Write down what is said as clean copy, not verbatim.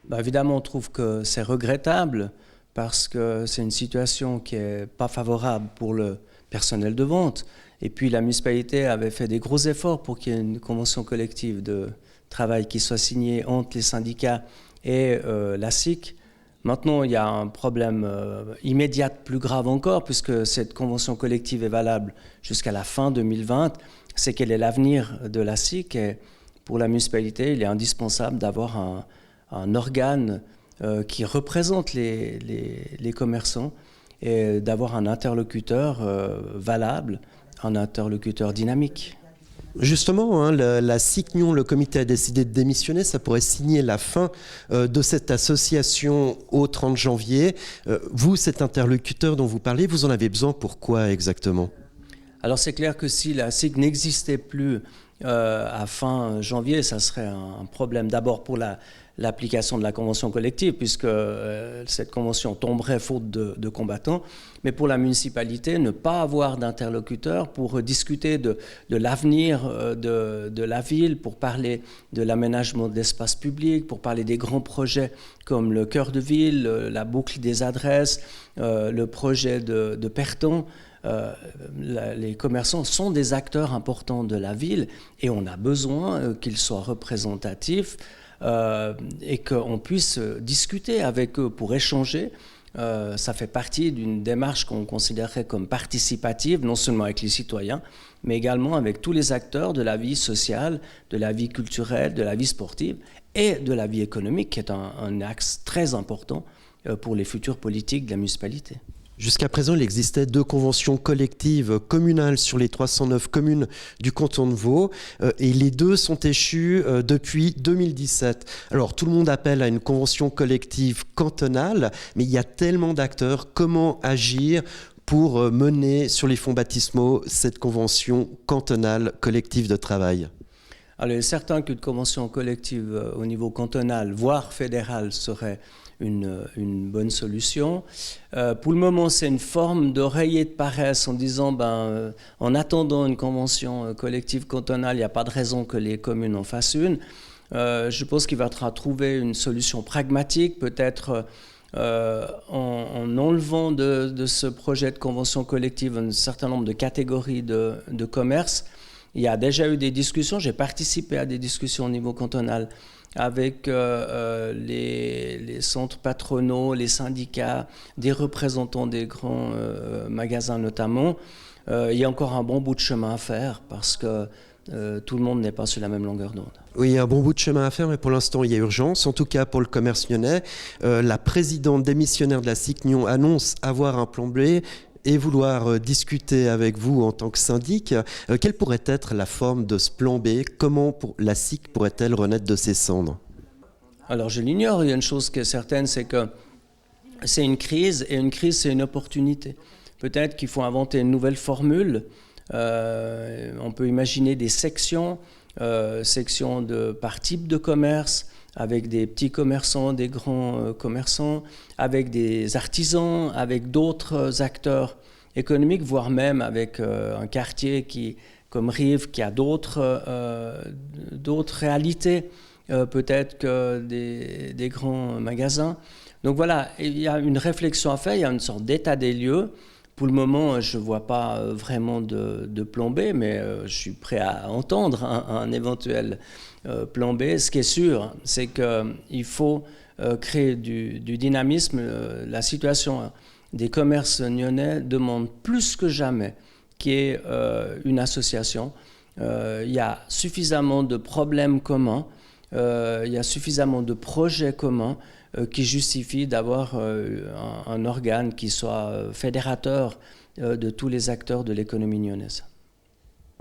Bah, évidemment, on trouve que c'est regrettable parce que c'est une situation qui n'est pas favorable pour le personnel de vente. Et puis la municipalité avait fait des gros efforts pour qu'il y ait une convention collective de travail qui soit signée entre les syndicats et la SIC. Maintenant, il y a un problème immédiat plus grave encore, puisque cette convention collective est valable jusqu'à la fin 2020. C'est quel est l'avenir de la SIC. Et pour la municipalité, il est indispensable d'avoir un organe qui représente les commerçants et d'avoir un interlocuteur valable, un interlocuteur dynamique. Justement, hein, la SICNION, le comité a décidé de démissionner, ça pourrait signer la fin de cette association au 30 janvier. Vous, cet interlocuteur dont vous parlez, vous en avez besoin pour quoi exactement ? Alors c'est clair que si la SIC n'existait plus à fin janvier, ça serait un problème d'abord pour l'application de la convention collective, puisque cette convention tomberait faute de combattants, mais pour la municipalité, ne pas avoir d'interlocuteur pour discuter de l'avenir de la ville, pour parler de l'aménagement de l'espace public, pour parler des grands projets comme le cœur de ville, la boucle des adresses, le projet de Perton. Les commerçants sont des acteurs importants de la ville et on a besoin qu'ils soient représentatifs et qu'on puisse discuter avec eux pour échanger. Ça fait partie d'une démarche qu'on considérerait comme participative, non seulement avec les citoyens, mais également avec tous les acteurs de la vie sociale, de la vie culturelle, de la vie sportive et de la vie économique, qui est un axe très important pour les futures politiques de la municipalité. Jusqu'à présent, il existait 2 conventions collectives communales sur les 309 communes du canton de Vaud et les 2 sont échues depuis 2017. Alors tout le monde appelle à une convention collective cantonale, mais il y a tellement d'acteurs. Comment agir pour mener sur les fonds baptismaux cette convention cantonale collective de travail ? Alors, il est certain qu'une convention collective au niveau cantonal, voire fédéral, serait une bonne solution. Pour le moment, c'est une forme d'oreiller de paresse en disant, en attendant une convention collective cantonale, il n'y a pas de raison que les communes en fassent une. Je pense qu'il va falloir trouver une solution pragmatique, peut-être en enlevant de ce projet de convention collective un certain nombre de catégories de commerce. Il y a déjà eu des discussions, j'ai participé à des discussions au niveau cantonal avec les centres patronaux, les syndicats, des représentants des grands magasins notamment. Il y a encore un bon bout de chemin à faire parce que tout le monde n'est pas sur la même longueur d'onde. Oui, il y a un bon bout de chemin à faire, mais pour l'instant, il y a urgence. En tout cas, pour le commerce lyonnais, la présidente démissionnaire de la SICNION annonce avoir un plan B et vouloir discuter avec vous en tant que syndic. Quelle pourrait être la forme de ce plan B ? Comment la SIC pourrait-elle renaître de ses cendres ? Alors je l'ignore, il y a une chose qui est certaine, c'est que c'est une crise, et une crise c'est une opportunité. Peut-être qu'il faut inventer une nouvelle formule. On peut imaginer des sections par type de commerce, avec des petits commerçants, des grands commerçants, avec des artisans, avec d'autres acteurs économiques, voire même avec un quartier comme Rive qui a d'autres réalités, peut-être que des grands magasins. Donc voilà, il y a une réflexion à faire, il y a une sorte d'état des lieux. Pour le moment, je ne vois pas vraiment de plan B, mais je suis prêt à entendre un éventuel plan B. Ce qui est sûr, c'est qu'il faut créer du dynamisme. La situation des commerces nyonnais demande plus que jamais qu'il y ait une association. Il y a suffisamment de problèmes communs, il y a suffisamment de projets communs qui justifient d'avoir un organe qui soit fédérateur de tous les acteurs de l'économie nyonnaise.